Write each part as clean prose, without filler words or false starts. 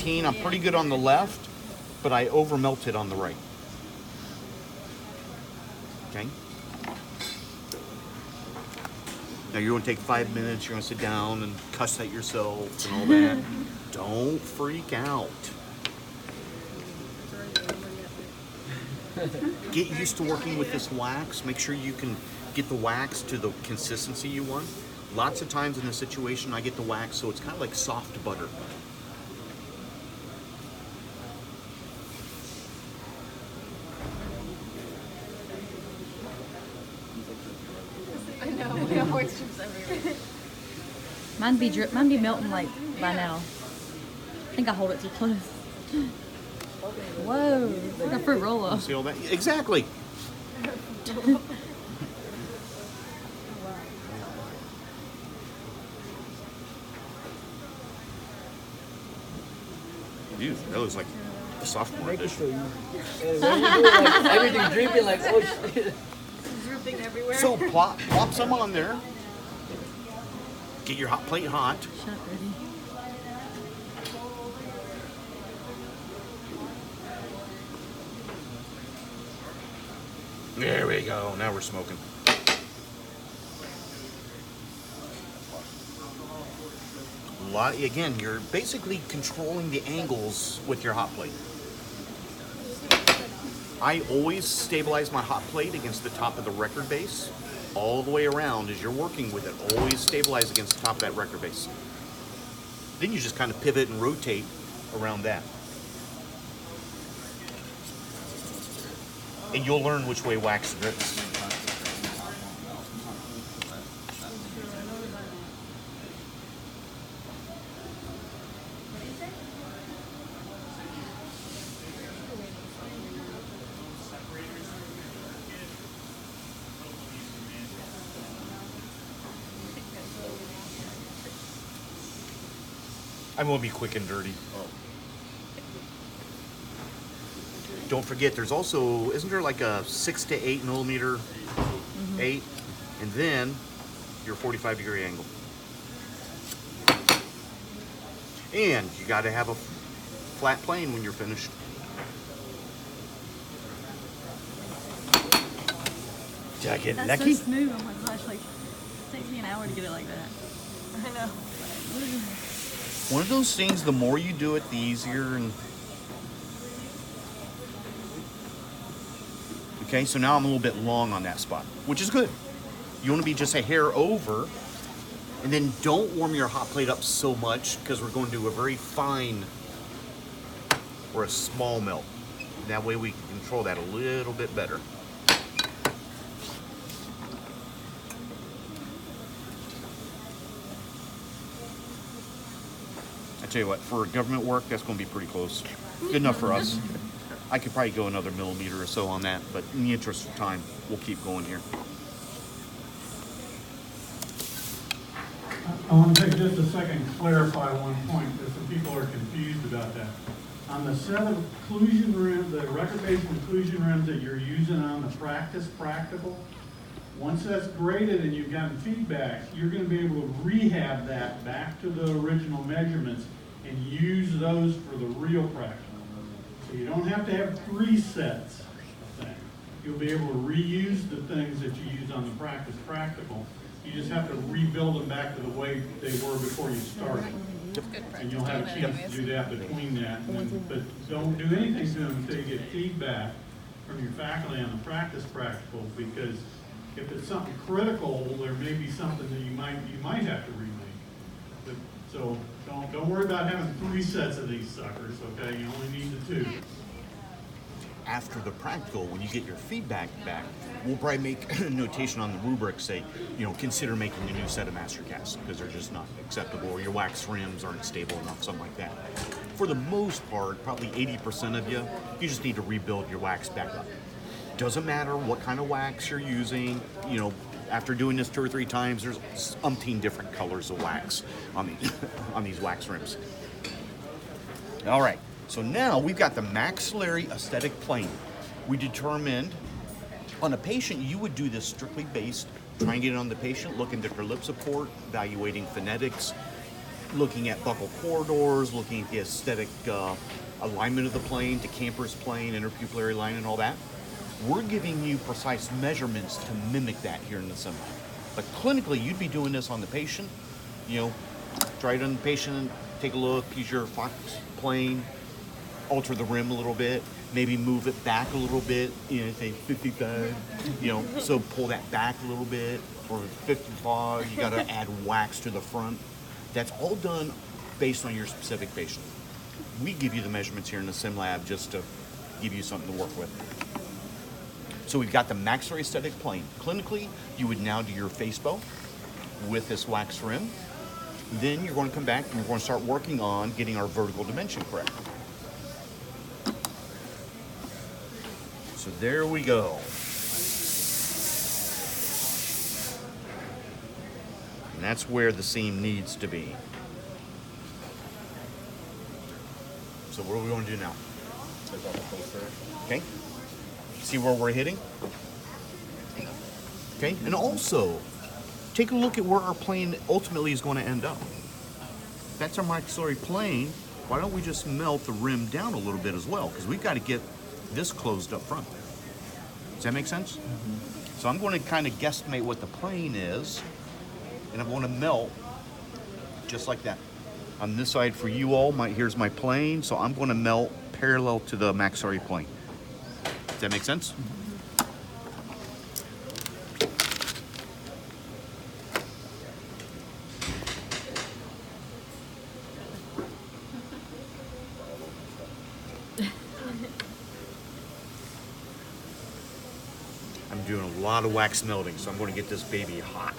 18. I'm pretty good on the left, but I over melted on the right. Okay. Now you're gonna take 5 minutes, you're gonna sit down and cuss at yourself and all that. Don't freak out. Get used to working with this wax. Make sure you can get the wax to the consistency you want. Lots of times in a situation I get the wax so it's kind of like soft butter. I know, we have moist chips everywhere. Mine be melting like by now. I think I hold it too close. Whoa, like a fruit roll-up. See all that? Exactly. Dude, that looks like a sophomore dish. Everything dripping like, oh shit. Dripping everywhere. So plop some on there. Get your hot plate hot. Shut up, Eddie. There we go. Now we're smoking. Again, you're basically controlling the angles with your hot plate. I always stabilize my hot plate against the top of the record base all the way around as you're working with it. Always stabilize against the top of that record base. Then you just kind of pivot and rotate around that. And you'll learn which way wax drips. I'm gonna be quick and dirty. Don't forget, there's also, isn't there like a 6 to 8 millimeter, 8, and then your 45-degree angle. And you got to have a flat plane when you're finished. Did I get That's necky? so smooth. Oh my gosh, like it takes me an hour to get it like that. I know. One of those things, the more you do it, the easier. And okay, so now I'm a little bit long on that spot, which is good. You want to be just a hair over, and then don't warm your hot plate up so much because we're going to do a very fine or a small melt. That way we can control that a little bit better. I tell you what, for government work, that's going to be pretty close. Good enough for us. I could probably go another millimeter or so on that, but in the interest of time, we'll keep going here. I want to take just a second and clarify one point, because some people are confused about that. On the set of occlusion rims, the record-based occlusion rims that you're using on the practice practical, once that's graded and you've gotten feedback, you're going to be able to rehab that back to the original measurements and use those for the real practical. So you don't have to have 3 sets of things. You'll be able to reuse the things that you use on the practice practical. You just have to rebuild them back to the way they were before you started. And you'll have a chance to do that between that. But don't do anything to them until you get feedback from your faculty on the practice practical, because if it's something critical, there may be something that you might have to remake. But, so don't worry about having 3 sets of these suckers, okay? You only need the 2. After the practical, when you get your feedback back, we'll probably make a notation on the rubric, say, consider making a new set of master casts because they're just not acceptable, or your wax rims aren't stable enough, something like that. For the most part, probably 80% of you just need to rebuild your wax back up. Doesn't matter what kind of wax you're using. After doing this 2 or 3 times, there's umpteen different colors of wax on these wax rims. All right. So now we've got the maxillary aesthetic plane. We determined on a patient, you would do this strictly based, trying to get it on the patient, looking at their lip support, evaluating phonetics, looking at buckle corridors, looking at the aesthetic alignment of the plane, to camper's plane, interpupillary line, and all that. We're giving you precise measurements to mimic that here in the sim lab. But clinically, you'd be doing this on the patient. You know, try it on the patient, take a look, use your Fox plane, alter the rim a little bit, maybe move it back a little bit, you know, say 55, you know, so pull that back a little bit, or 55, you gotta add wax to the front. That's all done based on your specific patient. We give you the measurements here in the sim lab just to give you something to work with. So we've got the maxillary aesthetic plane. Clinically, you would now do your face bow with this wax rim. Then you're going to come back and we're going to start working on getting our vertical dimension correct. So there we go. And that's where the seam needs to be. So what are we going to do now? Okay. See where we're hitting? Okay. And also, take a look at where our plane ultimately is going to end up. That's our maxillary plane. Why don't we just melt the rim down a little bit as well? Because we've got to get this closed up front. Does that make sense? Mm-hmm. So I'm going to kind of guesstimate what the plane is, and I'm going to melt just like that. On this side for you all, here's my plane, so I'm going to melt parallel to the maxillary plane. Does that make sense? I'm doing a lot of wax melting, so I'm going to get this baby hot.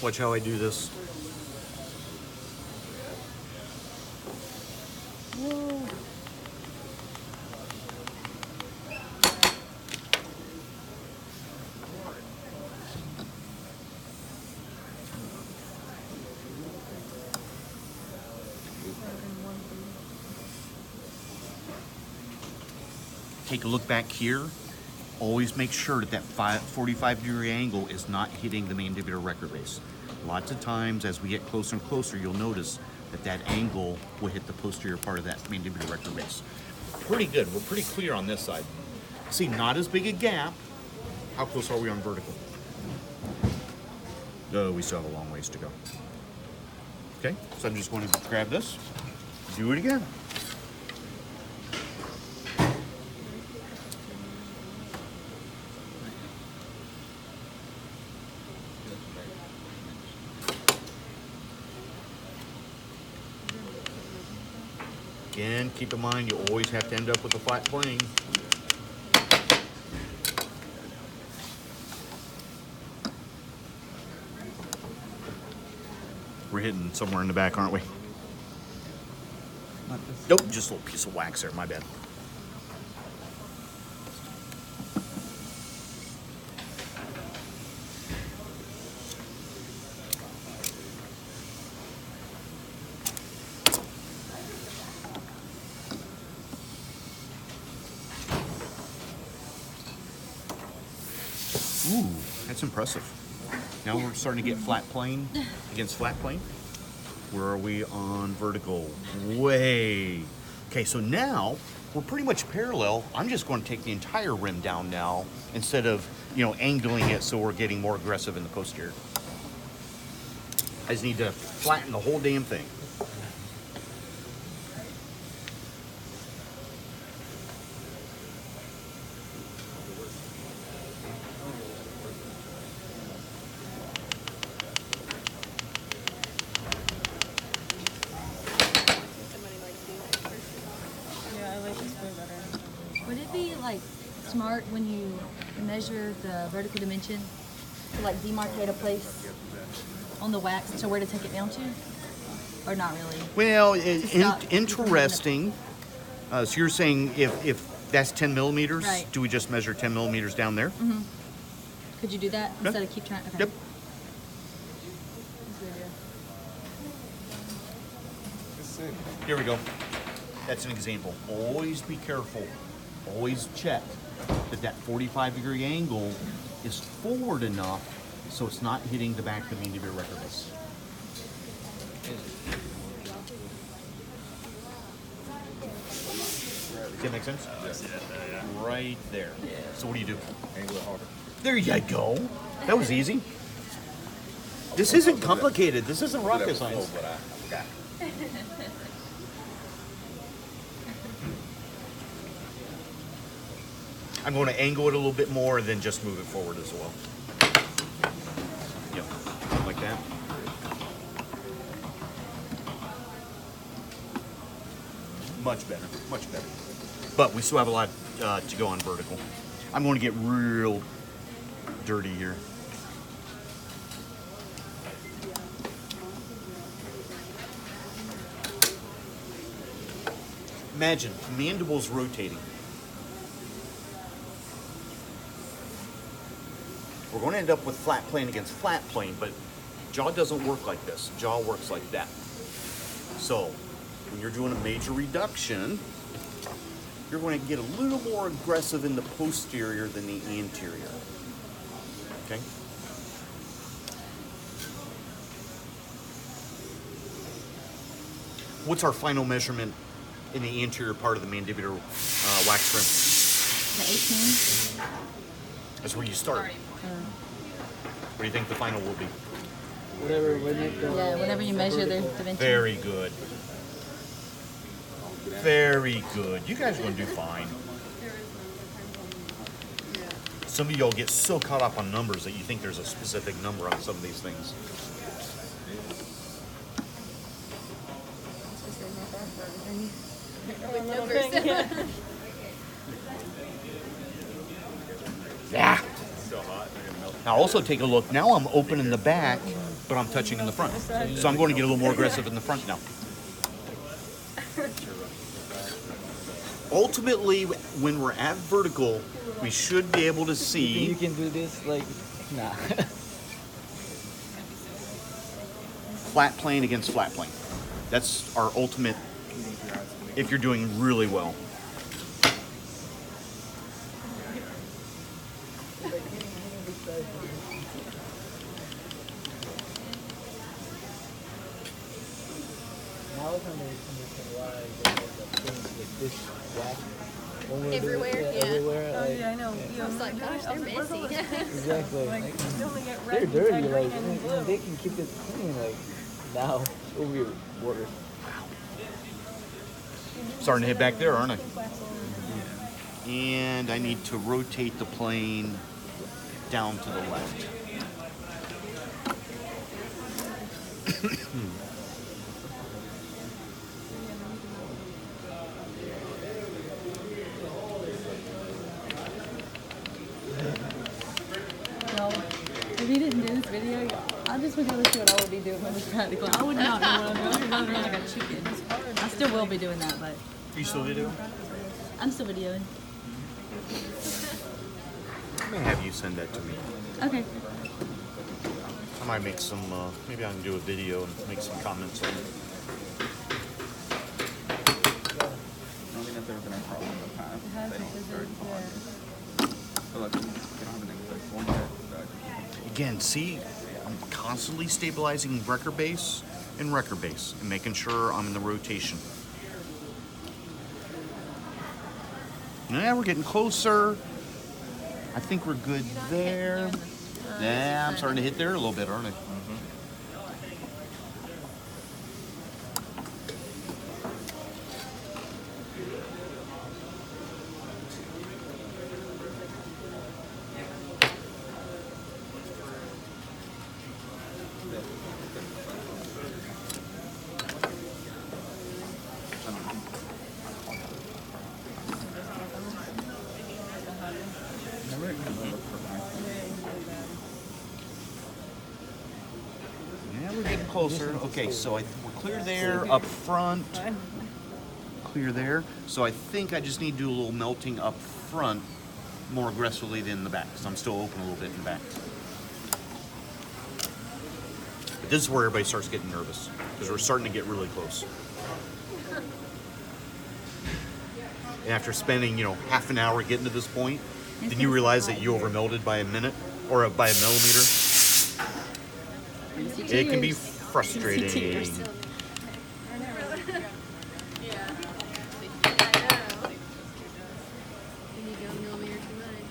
Watch how I do this. Whoa. Take a look back here. Always make sure that 45-degree angle is not hitting the mandibular record base. Lots of times, as we get closer and closer, you'll notice that that angle will hit the posterior part of that mandibular record base. Pretty good. We're pretty clear on this side. See, not as big a gap. How close are we on vertical? No, we still have a long ways to go. Okay, so I'm just going to grab this, do it again. Again, keep in mind, you always have to end up with a flat plane. We're hitting somewhere in the back, aren't we? Nope, just a little piece of wax there, my bad. Ooh, that's impressive. Now we're starting to get flat plane against flat plane. Where are we on vertical? Way. Okay, so now we're pretty much parallel. I'm just going to take the entire rim down now instead of, angling it so we're getting more aggressive in the posterior. I just need to flatten the whole damn thing. Would it be like smart when you measure the vertical dimension to like demarcate a place on the wax to where to take it down to? Or not really? Well, Stop. interesting. So you're saying if that's 10 millimeters, Right. do we just measure 10 millimeters down there? Mm-hmm. Could you do that instead of keep trying? Okay. Yep. That's a good idea. Here we go. That's an example. Always be careful. Always check that that 45-degree angle is forward enough so it's not hitting the back of the mandibular record base. Does that make sense? Right there. So what do you do? Angle it harder. There you go. That was easy. This isn't complicated. This isn't rocket science. But I forgot. I'm going to angle it a little bit more and then just move it forward as well. Yep, like that. Much better, much better. But we still have a lot to go on vertical. I'm going to get real dirty here. Imagine, mandibles rotating. We're going to end up with flat plane against flat plane, but jaw doesn't work like this. Jaw works like that. So, when you're doing a major reduction, you're going to get a little more aggressive in the posterior than the anterior. Okay? What's our final measurement in the anterior part of the mandibular wax rim? The 18. That's where you start. What do you think the final will be? Whatever, when it goes. Yeah, whenever you measure the dimension. Very good. Very good. You guys are going to do fine. Some of y'all get so caught up on numbers that you think there's a specific number on some of these things. Yeah. Now also take a look. Now I'm open in the back, but I'm touching in the front. So I'm going to get a little more aggressive in the front now. Ultimately, when we're at vertical, we should be able to You see. can do this like, nah. Flat plane against flat plane. That's our ultimate if you're doing really well. Now I kind of understand why they have the things like this black. When we're doing Everywhere, it, yeah. Everywhere, Oh like, yeah, I know. I was like, gosh, they're messy. exactly. Like, you only get They're red, dirty, red, like, green, and blue. they can keep it clean, like, now, it'll be worse. Starting to hit back there, aren't I? And I need to rotate the plane down to the left. No, if you didn't do this video, I just would go to see what I would be doing when it was practical. I would not know what I'm doing. I'm running like a chicken. I still will be doing that, but Are you still videoing? I'm still videoing. I may have you send that to me. Okay. I might make some, maybe I can do a video and make some comments on it. I don't think that there's been a problem in the past. They don't start so like, they don't have an exact one yet. Again, see, I'm constantly stabilizing record base and making sure I'm in the rotation. Yeah, we're getting closer. I think we're good there. Yeah, I'm starting to hit there a little bit, aren't I? Never kind of look for my Yeah, we're getting closer. Okay, so we're clear there, up front. Clear there. So I think I just need to do a little melting up front more aggressively than in the back, because I'm still open a little bit in the back. But this is where everybody starts getting nervous, because we're starting to get really close. And after spending, half an hour getting to this point, then you realize that you over melted by a minute or by a millimeter. It can be frustrating. Yeah. I know. And you go a millimeter too much.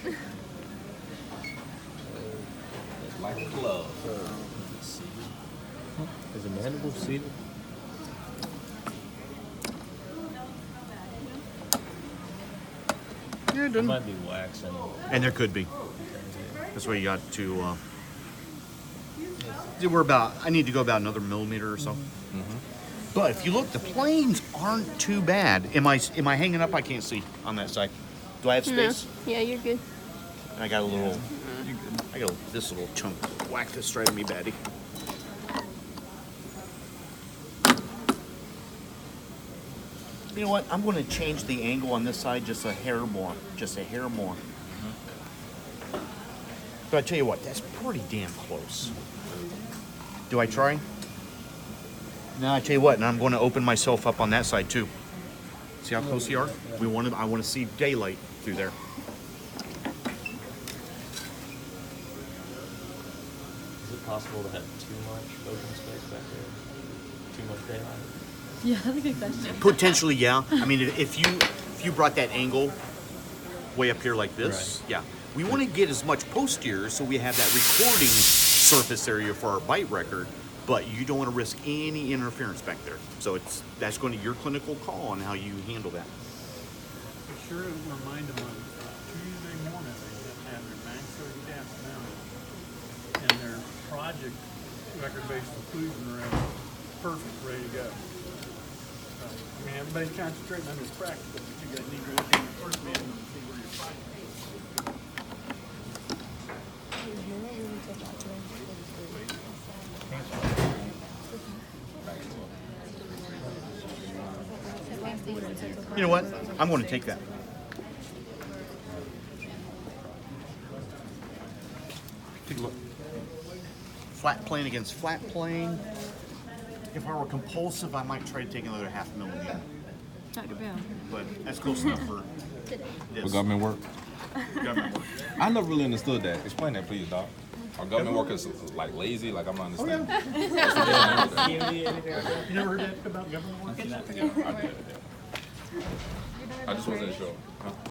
I know. Like a glove. Is the mandible seated? Yeah, it It doesn't. might be wax in it. And there could be. That's why you got to. I need to go about another millimeter or so. But if you look, the planes aren't too bad. Am I hanging up? I can't see on that side. Do I have space? No. Yeah, you're good. I got a little. I got this little chunk of wax that's driving me batty. You know what? I'm going to change the angle on this side just a hair more. Just a hair more. But I tell you what, that's pretty damn close. Do I try? No, I tell you what, and I'm going to open myself up on that side too. See how close you are? I want to see daylight through there. Is it possible to have too much open space back there? Too much daylight? Yeah, that's a good question. Potentially, yeah. I mean, if you brought that angle way up here like this, yeah. We want to get as much posterior so we have that recording surface area for our bite record, but you don't want to risk any interference back there. So that's going to be your clinical call on how you handle that. Be sure to remind them on Tuesday morning they have their bank survey cast down and their project record-based occlusion room perfect, ready to go. So, I mean, everybody's concentrating on this practical, but you got to need to go in the first meeting and see where you're fighting. You know what? I'm going to take that. Take a look. Flat plane against flat plane. If I were compulsive, I might try to take another half millimeter. Dr. Bell. But that's close enough for For this. government work? Government work. I never really understood that. Explain that, please, Doc. Are government workers like lazy? Like I'm not understanding. You never heard that about government work? I just wasn't sure. Huh?